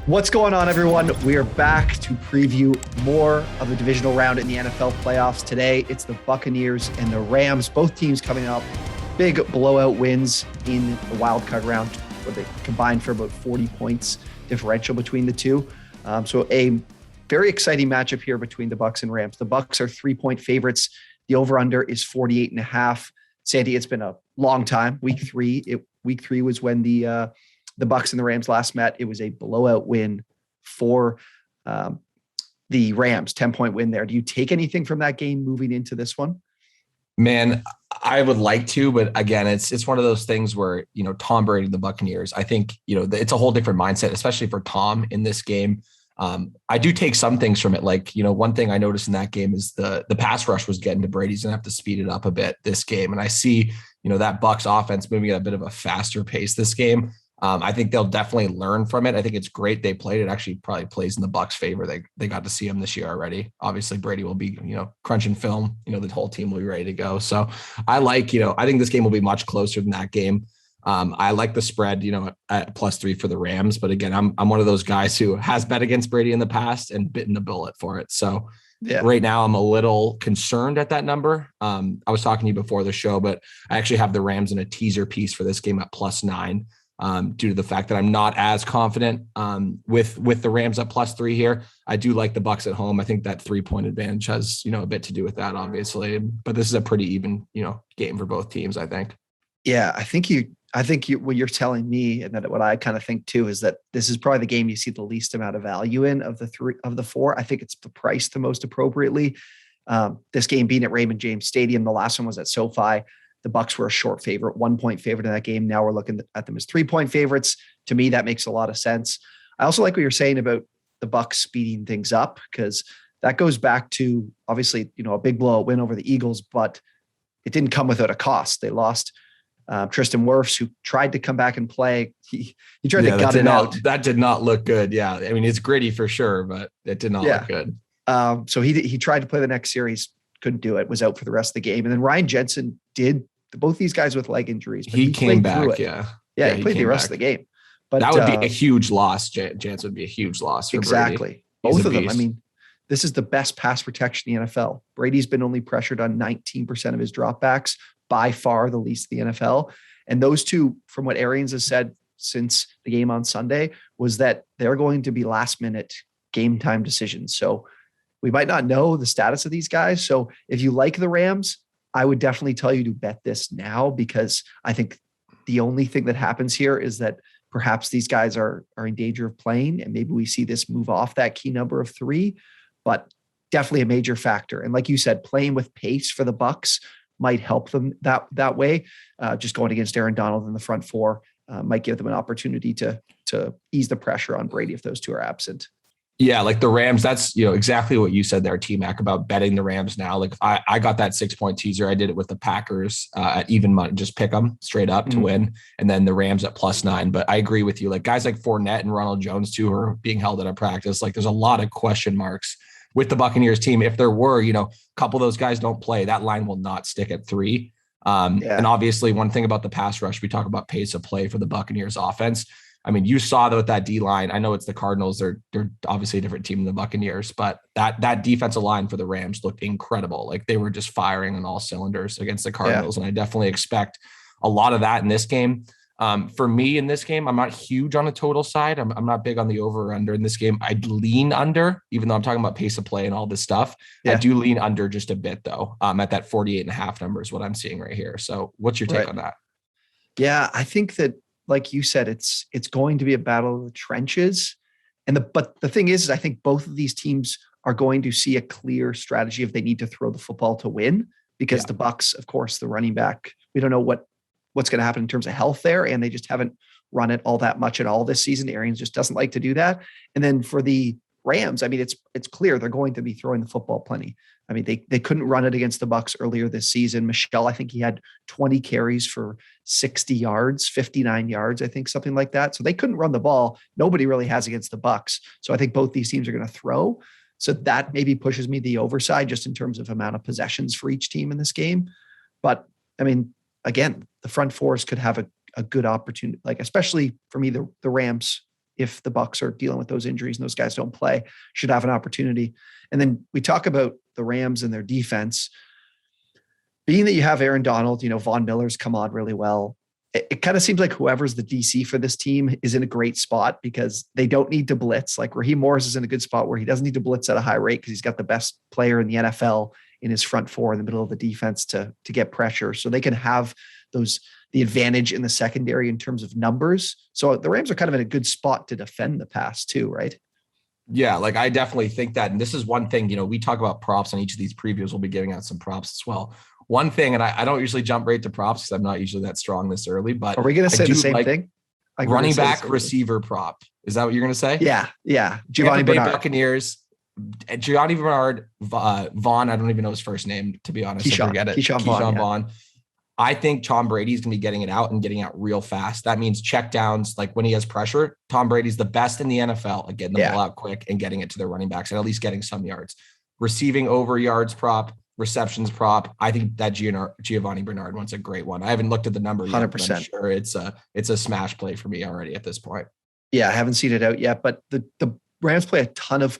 What's going on, everyone? We are back to preview more of the divisional round in the NFL playoffs. Today, it's the Buccaneers and the Rams, both teams coming up. Big blowout wins in the wild card round, where they combined for about 40 points differential between the two. So a very exciting matchup here between the Bucs and Rams. The Bucs are 3-point favorites. The over-under is 48.5. Sandy, it's been a long time. Week three was when the Bucs and the Rams last met. It was a blowout win for the Rams, 10-point win there. Do you take anything from that game moving into this one? Man, I would like to, but again, it's one of those things where, Tom Brady and the Buccaneers, I think, it's a whole different mindset, especially for Tom in this game. I do take some things from it. Like, one thing I noticed in that game is the pass rush was getting to Brady's going to have to speed it up a bit this game. And I see, that Bucs offense moving at a bit of a faster pace this game. I think they'll definitely learn from it. I think it's great they played it. Actually, probably plays in the Bucs' favor. They got to see him this year already. Obviously, Brady will be, crunching film. The whole team will be ready to go. So I think this game will be much closer than that game. I like the spread, at +3 for the Rams. But again, I'm one of those guys who has bet against Brady in the past and bitten the bullet for it. So right now I'm a little concerned at that number. I was talking to you before the show, but I actually have the Rams in a teaser piece for this game at +9. Due to the fact that I'm not as confident with the Rams at +3 here. I do like the Bucs at home. I think that 3-point advantage has, a bit to do with that, obviously. But this is a pretty even, game for both teams, I think. Yeah, I think what you're telling me, and that what I kind of think too, is that this is probably the game you see the least amount of value in of the four. I think it's the price the most appropriately. This game being at Raymond James Stadium, the last one was at SoFi. The Bucs were a short favorite, 1-point favorite in that game. Now we're looking at them as 3-point favorites. To me, that makes a lot of sense. I also like what you're saying about the Bucs speeding things up, because that goes back to obviously, a big blowout win over the Eagles, but it didn't come without a cost. They lost Tristan Wirfs, who tried to come back and play. He tried to gut it out. That did not look good. Yeah. I mean, it's gritty for sure, but it did not look good. So he tried to play the next series. Couldn't do it, was out for the rest of the game. And then Ryan Jensen did, both these guys with leg injuries. But he came back, yeah. Yeah, he played the rest of the game. But that would be a huge loss. Jansen would be a huge loss for exactly. Brady. Both of them. I mean, this is the best pass protection in the NFL. Brady's been only pressured on 19% of his dropbacks, by far the least in the NFL. And those two, from what Arians has said since the game on Sunday, was that they're going to be last-minute game time decisions. So we might not know the status of these guys. So if you like the Rams, I would definitely tell you to bet this now, because I think the only thing that happens here is that perhaps these guys are in danger of playing, and maybe we see this move off that key number of 3, but definitely a major factor. And like you said, playing with pace for the Bucs might help them that way. Just going against Aaron Donald in the front four might give them an opportunity to ease the pressure on Brady if those two are absent. Yeah, like the Rams, that's, exactly what you said there, T-Mac, about betting the Rams now. Like I got that 6-point teaser. I did it with the Packers at even money, just pick them straight up to win. And then the Rams at +9. But I agree with you. Like guys like Fournette and Ronald Jones too are being held out of practice. Like there's a lot of question marks with the Buccaneers team. If there were, a couple of those guys don't play, that line will not stick at 3. And obviously one thing about the pass rush, we talk about pace of play for the Buccaneers offense. I mean, you saw though that D line. I know it's the Cardinals. They're obviously a different team than the Buccaneers, but that defensive line for the Rams looked incredible. Like they were just firing on all cylinders against the Cardinals. And I definitely expect a lot of that in this game. For me in this game, I'm not huge on the total side. I'm not big on the over or under in this game. I'd lean under, even though I'm talking about pace of play and all this stuff. I do lean under just a bit though. At that 48.5 number is what I'm seeing right here. So what's your take on that? Yeah, I think that, like you said, it's going to be a battle of the trenches. But the thing is I think both of these teams are going to see a clear strategy if they need to throw the football to win, because the Bucs, of course, the running back, we don't know what's going to happen in terms of health there. And they just haven't run it all that much at all this season. Arians just doesn't like to do that. And then for the Rams, I mean, it's clear they're going to be throwing the football plenty. I mean, they couldn't run it against the Bucs earlier this season. Michelle, I think he had 20 carries for 60 yards, 59 yards, I think, something like that. So they couldn't run the ball. Nobody really has against the Bucs. So I think both these teams are going to throw. So that maybe pushes me the overside just in terms of amount of possessions for each team in this game. But I mean, again, the front fours could have a good opportunity, like especially for me, the Rams if the Bucs are dealing with those injuries and those guys don't play, should have an opportunity. And then we talk about the Rams and their defense. Being that you have Aaron Donald, Von Miller's come on really well. It kind of seems like whoever's the DC for this team is in a great spot because they don't need to blitz. Like Raheem Morris is in a good spot where he doesn't need to blitz at a high rate because he's got the best player in the NFL in his front four in the middle of the defense to get pressure. So they can have the advantage in the secondary in terms of numbers. So the Rams are kind of in a good spot to defend the pass too, right? Yeah, like I definitely think that. And this is one thing, we talk about props on each of these previews. We'll be giving out some props as well. One thing, and I don't usually jump right to props because I'm not usually that strong this early, but are we going to say the same thing? Like running back receiver prop. Is that what you're going to say? Yeah. Giovanni Bernard. Buccaneers, Giovanni Bernard, Vaughn. I don't even know his first name, to be honest. I forget it. Keyshawn Vaughn. I think Tom Brady's going to be getting it out and getting out real fast. That means check downs. Like when he has pressure, Tom Brady's the best in the NFL at getting the ball out quick and getting it to their running backs and at least getting some yards. Receiving over yards prop, receptions prop. I think that Giovanni Bernard one's a great one. I haven't looked at the number yet, 100%. But I'm sure it's a smash play for me already at this point. Yeah, I haven't seen it out yet, but the Rams play a ton of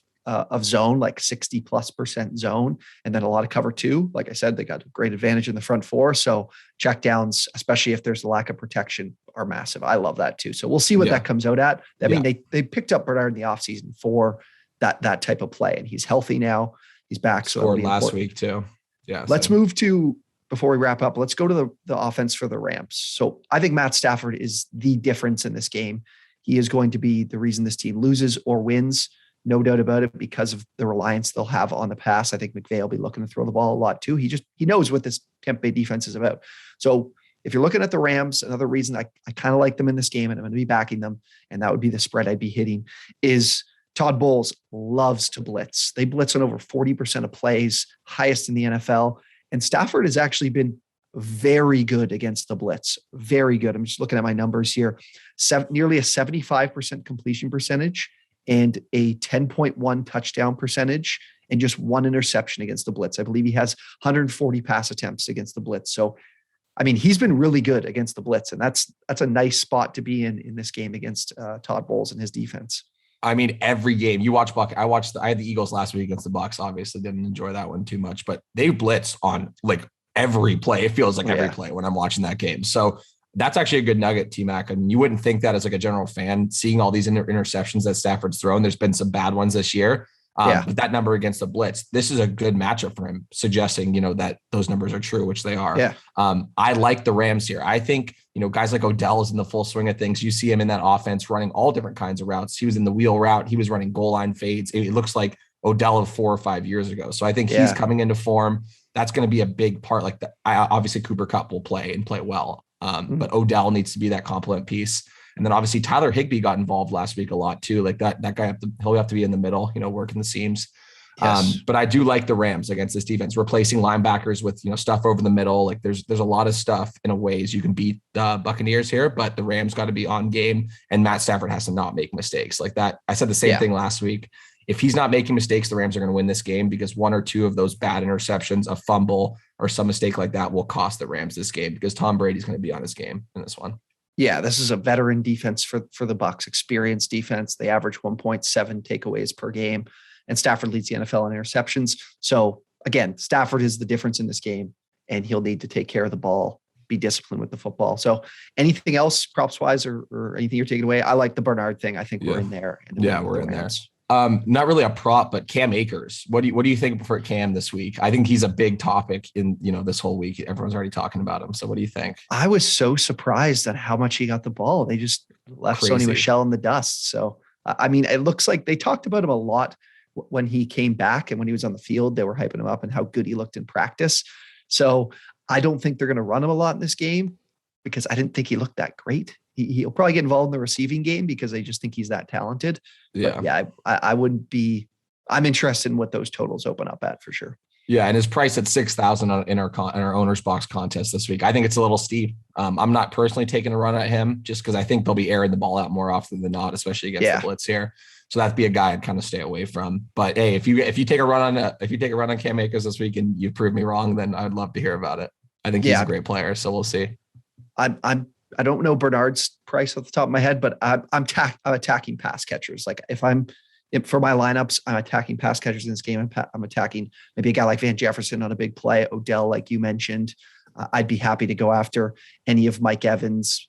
zone, like 60+% zone, and then a lot of cover two. Like I said, they got a great advantage in the front four. So check downs, especially if there's a lack of protection, are massive. I love that too. So we'll see what that comes out at. I mean, they picked up Bernard in the offseason for that type of play, and he's healthy now. He's back. So scored last week too. Yeah. Let's move to, before we wrap up, let's go to the offense for the Rams. So I think Matt Stafford is the difference in this game. He is going to be the reason this team loses or wins. No doubt about it, because of the reliance they'll have on the pass. I think McVay will be looking to throw the ball a lot too. He knows what this Tampa Bay defense is about. So if you're looking at the Rams, another reason I kind of like them in this game, and I'm going to be backing them, and that would be the spread I'd be hitting, is Todd Bowles loves to blitz. They blitz on over 40% of plays, highest in the NFL. And Stafford has actually been very good against the blitz. Very good. I'm just looking at my numbers here. Nearly a 75% completion percentage and a 10.1 touchdown percentage and just one interception against the blitz. I believe he has 140 pass attempts against the blitz. So, I mean, he's been really good against the blitz, and that's a nice spot to be in this game against Todd Bowles and his defense. I mean, every game you watch I had the Eagles last week against the Bucs. Obviously didn't enjoy that one too much, but they blitz on like every play. It feels like every play when I'm watching that game. So that's actually a good nugget, T-Mac. I mean, you wouldn't think that as like a general fan, seeing all these interceptions that Stafford's thrown. There's been some bad ones this year. But that number against the blitz, this is a good matchup for him, suggesting, that those numbers are true, which they are. Yeah. I like the Rams here. I think, guys like Odell is in the full swing of things. You see him in that offense running all different kinds of routes. He was in the wheel route. He was running goal line fades. It looks like Odell of 4 or 5 years ago. So I think he's coming into form. That's going to be a big part. Like obviously Cooper Kupp will play and play well. But Odell needs to be that complement piece. And then obviously Tyler Higbee got involved last week a lot too. Like that guy, he'll have to be in the middle, working the seams. Yes. But I do like the Rams against this defense, replacing linebackers with, stuff over the middle. Like there's a lot of stuff in a ways you can beat the Buccaneers here, but the Rams got to be on game, and Matt Stafford has to not make mistakes like that. I said the same thing last week. If he's not making mistakes, the Rams are going to win this game, because one or two of those bad interceptions, a fumble or some mistake like that will cost the Rams this game, because Tom Brady's going to be on his game in this one. Yeah, this is a veteran defense for the Bucs, experienced defense. They average 1.7 takeaways per game, and Stafford leads the NFL in interceptions. So again, Stafford is the difference in this game, and he'll need to take care of the ball, be disciplined with the football. So anything else props wise or anything you're taking away? I like the Bernard thing. I think we're in there. We're in there. Not really a prop, but Cam Akers. What do you think for Cam this week? I think he's a big topic in, this whole week. Everyone's already talking about him. So what do you think? I was so surprised at how much he got the ball. They just left Sony Michel in the dust. So, I mean, it looks like they talked about him a lot when he came back, and when he was on the field, they were hyping him up and how good he looked in practice. So I don't think they're going to run him a lot in this game, because I didn't think he looked that great. He'll probably get involved in the receiving game because they just think he's that talented. Yeah. But I wouldn't be, I'm interested in what those totals open up at for sure. Yeah. And his price at 6,000 in our OwnersBox contest this week, I think it's a little steep. I'm not personally taking a run at him, just because I think they'll be airing the ball out more often than not, especially against the blitz here. So that'd be a guy I'd kind of stay away from. But hey, if you take a run on Cam Akers this week and you prove me wrong, then I'd love to hear about it. I think he's a great player. So we'll see. I'm I don't know Bernard's price off the top of my head, but I'm attacking pass catchers. Like for my lineups, I'm attacking pass catchers in this game. I'm attacking maybe a guy like Van Jefferson on a big play, Odell, like you mentioned. I'd be happy to go after any of Mike Evans.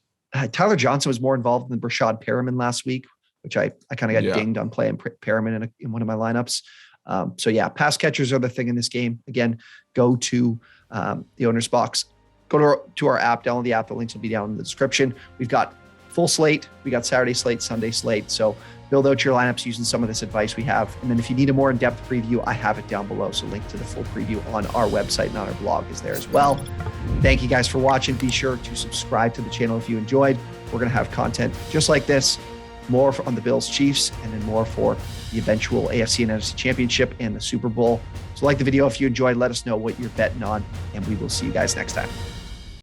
Tyler Johnson was more involved than Brashad Perriman last week, which I kind of got dinged on playing Perriman in one of my lineups. So yeah, pass catchers are the thing in this game. Again, go to the Owner's Box. Go to our app, download the app. The links will be down in the description. We've got full slate. We got Saturday slate, Sunday slate. So build out your lineups using some of this advice we have. And then if you need a more in-depth preview, I have it down below. So link to the full preview on our website and on our blog is there as well. Thank you guys for watching. Be sure to subscribe to the channel if you enjoyed. We're going to have content just like this, more on the Bills Chiefs, and then more for the eventual AFC and NFC Championship and the Super Bowl. So like the video if you enjoyed, let us know what you're betting on, and we will see you guys next time.